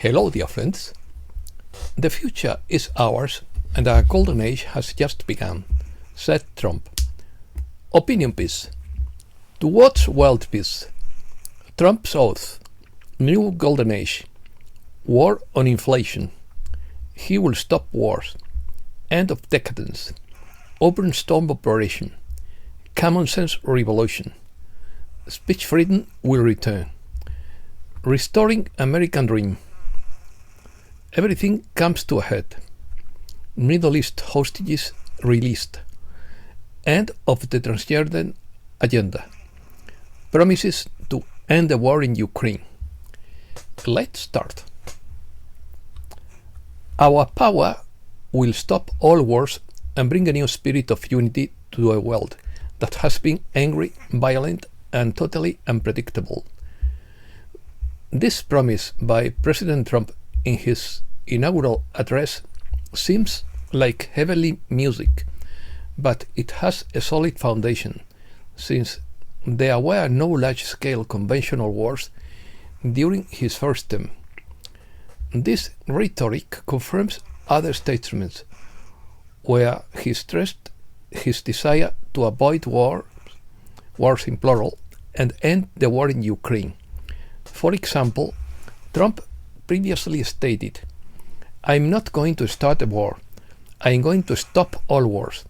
Hello, dear friends. The future is ours and our golden age has just begun, said Trump. Opinion piece. Towards world peace. Trump's oath. New golden age. War on inflation. He will stop wars. End of decadence. Open storm operation. Common sense revolution. Speech freedom will return. Restoring American dream. Everything comes to a head. Middle East hostages released. End of the transgender agenda. Promises to end the war in Ukraine. Let's start. Our power will stop all wars and bring a new spirit of unity to a world that has been angry, violent, and totally unpredictable. This promise by President Trump in his inaugural address seems like heavenly music, but it has a solid foundation, since there were no large-scale conventional wars during his first term. This rhetoric confirms other statements, where he stressed his desire to avoid wars in plural, and end the war in Ukraine. For example, Trump previously stated, "I'm not going to start a war. I'm going to stop all wars."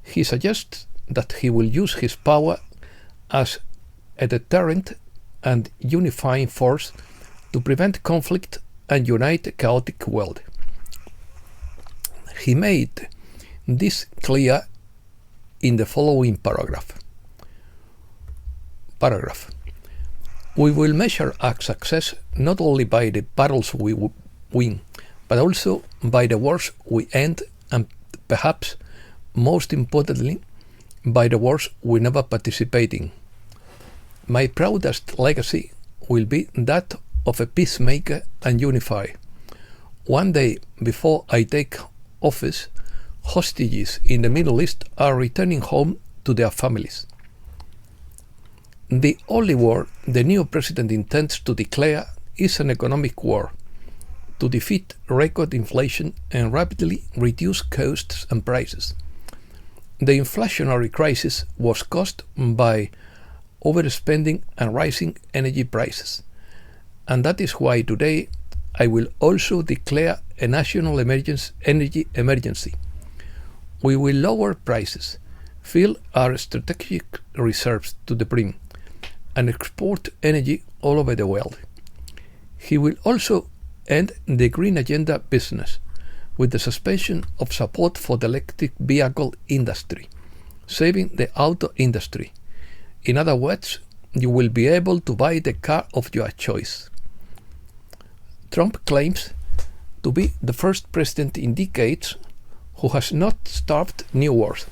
He suggests that he will use his power as a deterrent and unifying force to prevent conflict and unite a chaotic world. He made this clear in the following paragraph. We will measure our success not only by the battles we win, but also by the wars we end, and perhaps most importantly, by the wars we never participate in. My proudest legacy will be that of a peacemaker and unifier. One day before I take office, hostages in the Middle East are returning home to their families. The only war the new president intends to declare is an economic war, to defeat record inflation and rapidly reduce costs and prices. The inflationary crisis was caused by overspending and rising energy prices, and that is why today I will also declare a national energy emergency. We will lower prices, fill our strategic reserves to the brim, and export energy all over the world. He will also end the green agenda business with the suspension of support for the electric vehicle industry, saving the auto industry. In other words, you will be able to buy the car of your choice. Trump claims to be the first president in decades who has not started new wars.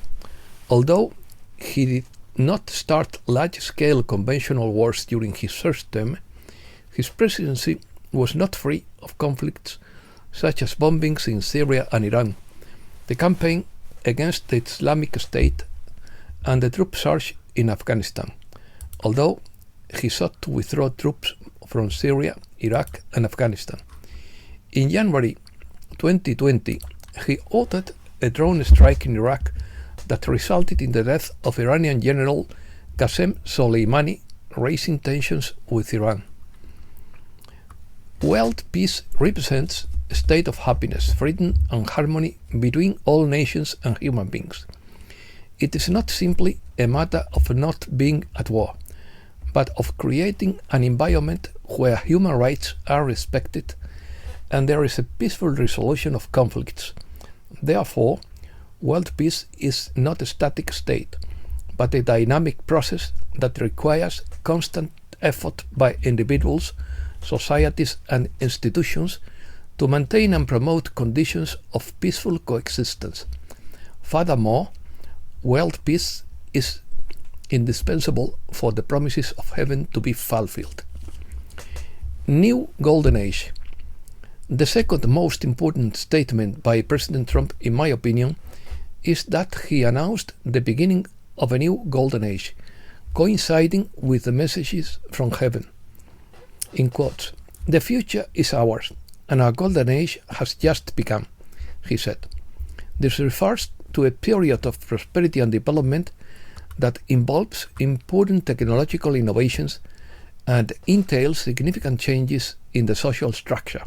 Although he did not start large-scale conventional wars during his first term, his presidency was not free of conflicts such as bombings in Syria and Iran, the campaign against the Islamic State, and the troop surge in Afghanistan, although he sought to withdraw troops from Syria, Iraq, and Afghanistan. In January 2020, he ordered a drone strike in Iraq that resulted in the death of Iranian General Qasem Soleimani, raising tensions with Iran. World peace represents a state of happiness, freedom, and harmony between all nations and human beings. It is not simply a matter of not being at war, but of creating an environment where human rights are respected and there is a peaceful resolution of conflicts. Therefore, world peace is not a static state, but a dynamic process that requires constant effort by individuals, societies, and institutions to maintain and promote conditions of peaceful coexistence. Furthermore, world peace is indispensable for the promises of heaven to be fulfilled. New Golden Age. The second most important statement by President Trump, in my opinion, is that he announced the beginning of a new golden age, coinciding with the messages from heaven. In quotes, The future is ours, and our golden age has just begun, he said. This refers to a period of prosperity and development that involves important technological innovations and entails significant changes in the social structure,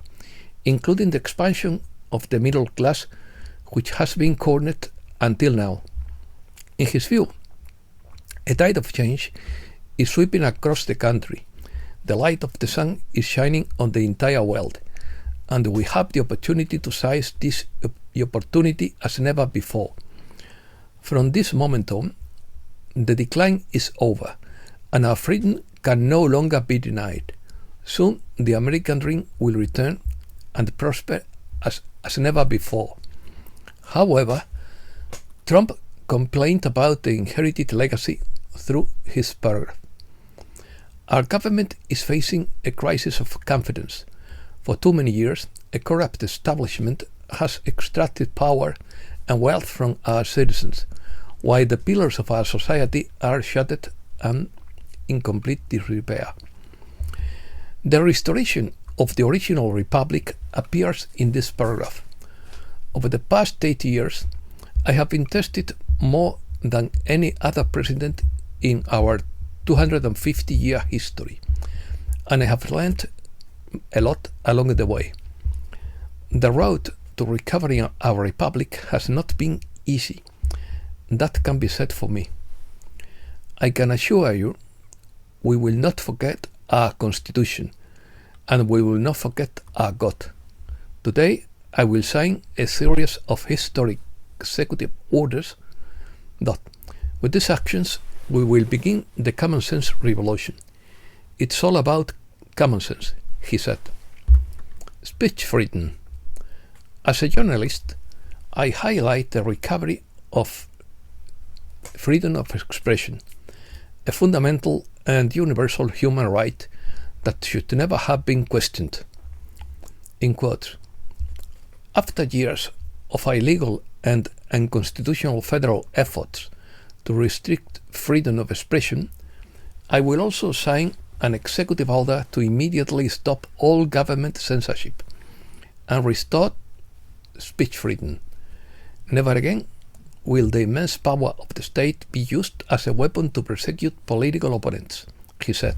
including the expansion of the middle class, which has been cornered until now. In his view, a tide of change is sweeping across the country. The light of the sun is shining on the entire world, and we have the opportunity to seize this opportunity as never before. From this moment on, the decline is over, and our freedom can no longer be denied. Soon, the American dream will return and prosper as never before. However, Trump complained about the inherited legacy through his paragraph. Our government is facing a crisis of confidence. For too many years, a corrupt establishment has extracted power and wealth from our citizens, while the pillars of our society are shattered and in complete disrepair. The restoration of the original republic appears in this paragraph. Over the past 8 years, I have been tested more than any other president in our 250-year history, and I have learned a lot along the way. The road to recovering our republic has not been easy. That can be said for me. I can assure you, we will not forget our Constitution, and we will not forget our God. Today, I will sign a series of historic executive orders that, with these actions, we will begin the common sense revolution. It's all about common sense, he said. Speech freedom. As a journalist, I highlight the recovery of freedom of expression, a fundamental and universal human right that should never have been questioned. In quotes, after years of illegal and unconstitutional federal efforts to restrict freedom of expression, I will also sign an executive order to immediately stop all government censorship and restore speech freedom. Never again will the immense power of the state be used as a weapon to persecute political opponents, he said.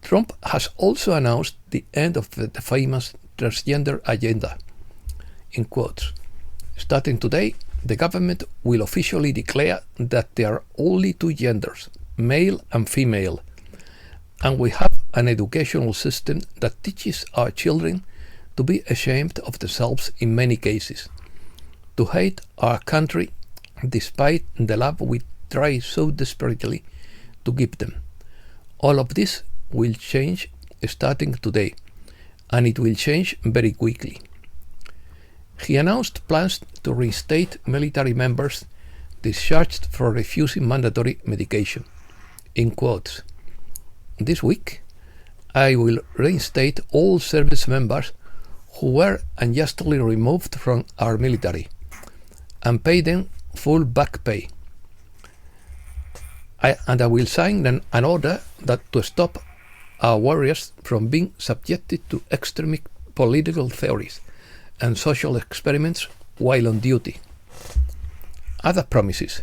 Trump has also announced the end of the famous transgender agenda. In quotes, starting today, the government will officially declare that there are only two genders, male and female, and we have an educational system that teaches our children to be ashamed of themselves in many cases, to hate our country despite the love we try so desperately to give them. All of this will change starting today, and it will change very quickly. He announced plans to reinstate military members discharged for refusing mandatory medication. In quotes, this week, I will reinstate all service members who were unjustly removed from our military and pay them full back pay. I will sign an order to stop our warriors from being subjected to extreme political theories and social experiments while on duty. Other promises.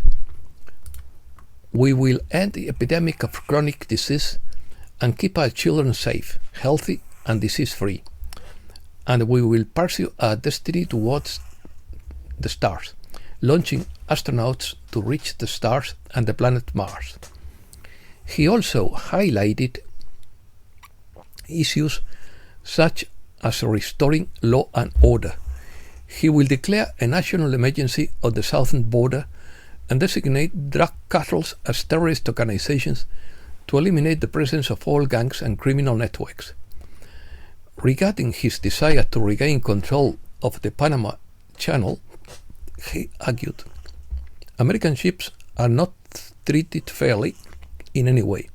We will end the epidemic of chronic disease and keep our children safe, healthy, and disease-free. And we will pursue our destiny towards the stars, launching astronauts to reach the stars and the planet Mars. He also highlighted issues such as restoring law and order. He will declare a national emergency on the southern border and designate drug cartels as terrorist organizations to eliminate the presence of all gangs and criminal networks. Regarding his desire to regain control of the Panama Channel, he argued, American ships are not treated fairly in any way,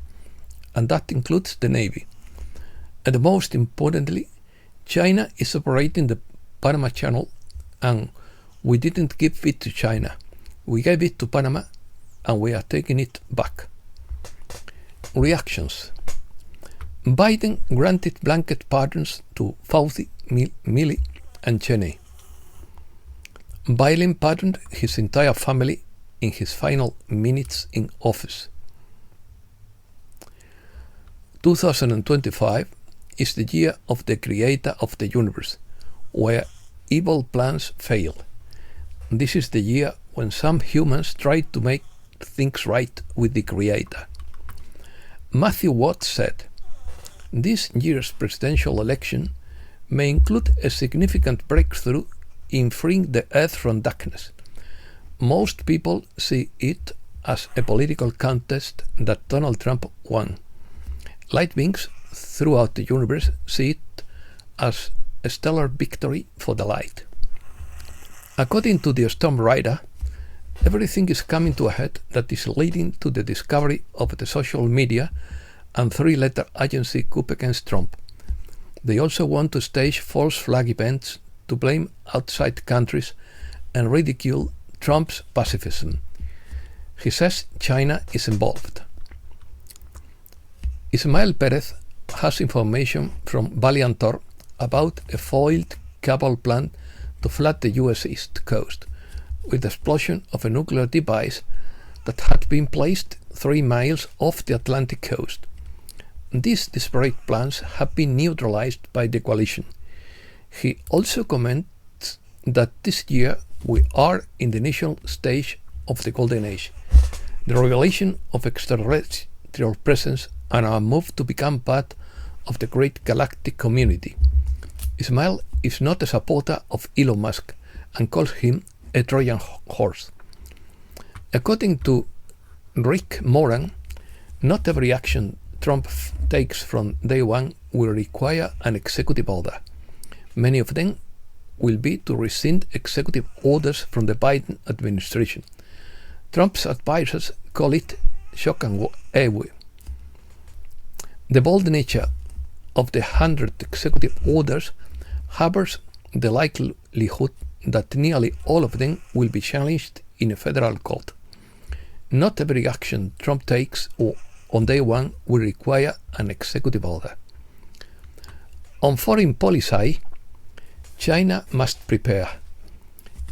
and that includes the Navy. And most importantly, China is operating the Panama Channel, and we didn't give it to China. We gave it to Panama, and we are taking it back. Reactions. Biden granted blanket pardons to Fauci, Milley, and Cheney. Biden pardoned his entire family in his final minutes in office. 2025 is the year of the creator of the universe, where evil plans fail. This is the year when some humans try to make things right with the creator. Matthew Watt said, "This year's presidential election may include a significant breakthrough in freeing the earth from darkness. Most people see it as a political contest that Donald Trump won. Light beings throughout the universe see it as a stellar victory for the light." According to the storm rider, everything is coming to a head that is leading to the discovery of the social media and three-letter agency coup against Trump. They also want to stage false flag events to blame outside countries and ridicule Trump's pacifism. He says China is involved. Ismael Perez has information from Valiantor about a foiled cabal plan to flood the US East Coast with the explosion of a nuclear device that had been placed 3 miles off the Atlantic coast. These desperate plans have been neutralized by the coalition. He also comments that this year we are in the initial stage of the Golden Age, the revelation of extraterrestrial presence and our move to become part of the great galactic community. Ismail is not a supporter of Elon Musk and calls him a Trojan horse. According to Rick Moran, not every action Trump takes from day one will require an executive order. Many of them will be to rescind executive orders from the Biden administration. Trump's advisors call it shock and awe. The bold nature of the 100 executive orders harbors the likelihood that nearly all of them will be challenged in a federal court. Not every action Trump takes on day one will require an executive order. On foreign policy, China must prepare.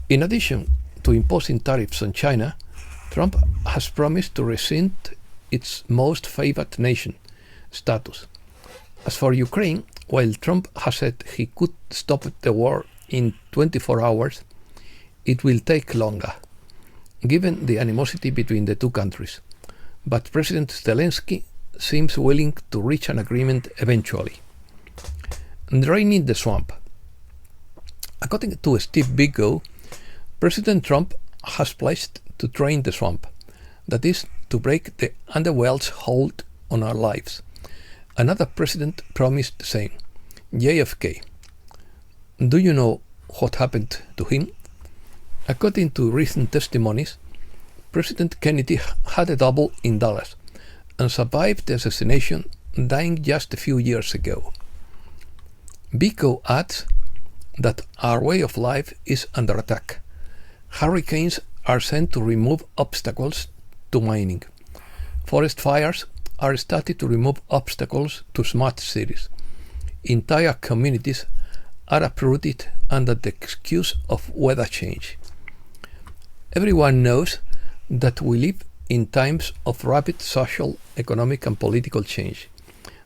In addition to imposing tariffs on China, Trump has promised to rescind its most favored nation status. As for Ukraine, while Trump has said he could stop the war in 24 hours, it will take longer, given the animosity between the two countries. But President Zelensky seems willing to reach an agreement eventually. Draining the swamp. According to Steve Biko, President Trump has pledged to drain the swamp, that is, to break the underworld's hold on our lives. Another president promised the same, JFK. Do you know what happened to him? According to recent testimonies, President Kennedy had a double in Dallas and survived the assassination, dying just a few years ago. Biko adds that our way of life is under attack. Hurricanes are sent to remove obstacles to mining. Forest fires are started to remove obstacles to smart cities. Entire communities are uprooted under the excuse of weather change. Everyone knows that we live in times of rapid social, economic and political change.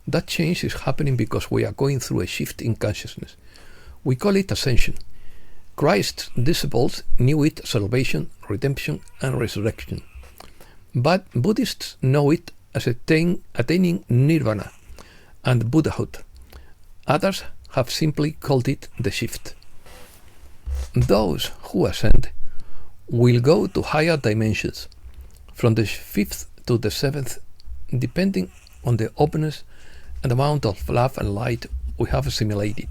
That change is happening because we are going through a shift in consciousness. We call it Ascension. Christ's disciples knew it as salvation, redemption and resurrection. But Buddhists know it as attaining nirvana and Buddhahood. Others have simply called it the shift. Those who ascend will go to higher dimensions, from the 5th to the 7th, depending on the openness and amount of love and light we have assimilated.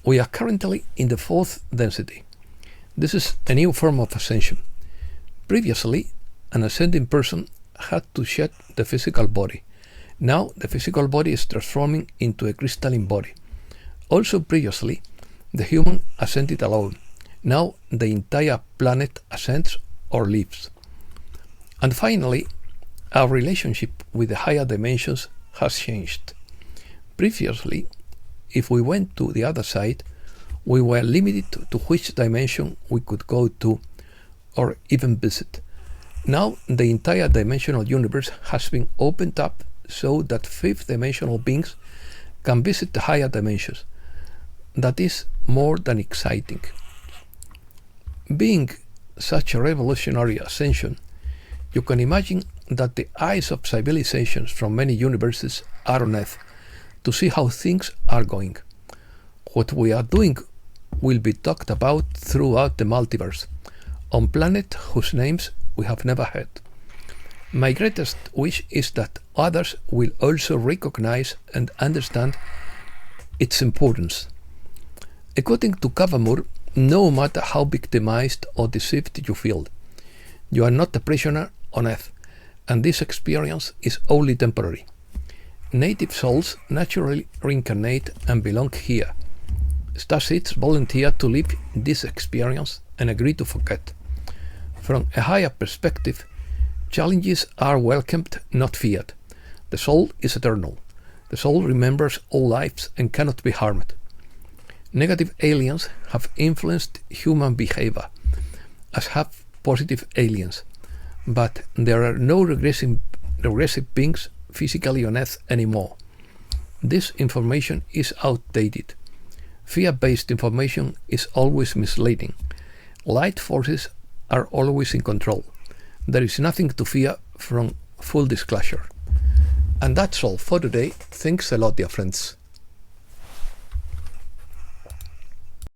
We are currently in the 4th density. This is a new form of ascension. Previously, an ascending person had to shed the physical body. Now the physical body is transforming into a crystalline body. Also previously, the human ascended alone. Now the entire planet ascends or lives. And finally, our relationship with the higher dimensions has changed. Previously, if we went to the other side, we were limited to which dimension we could go to or even visit. Now the entire dimensional universe has been opened up so that fifth dimensional beings can visit the higher dimensions. That is more than exciting. Being such a revolutionary ascension, you can imagine that the eyes of civilizations from many universes are on Earth to see how things are going. What we are doing will be talked about throughout the multiverse, on planets whose names we have never heard. My greatest wish is that others will also recognize and understand its importance. According to Kavamur, no matter how victimized or deceived you feel, you are not a prisoner on Earth, and this experience is only temporary. Native souls naturally reincarnate and belong here. Starseeds volunteer to live this experience and agree to forget. From a higher perspective, challenges are welcomed, not feared. The soul is eternal. The soul remembers all lives and cannot be harmed. Negative aliens have influenced human behavior, as have positive aliens, but there are no regressive beings physically on Earth anymore. This information is outdated. Fear-based information is always misleading. Light forces are always in control. There is nothing to fear from full disclosure. And that's all for today. Thanks a lot, dear friends.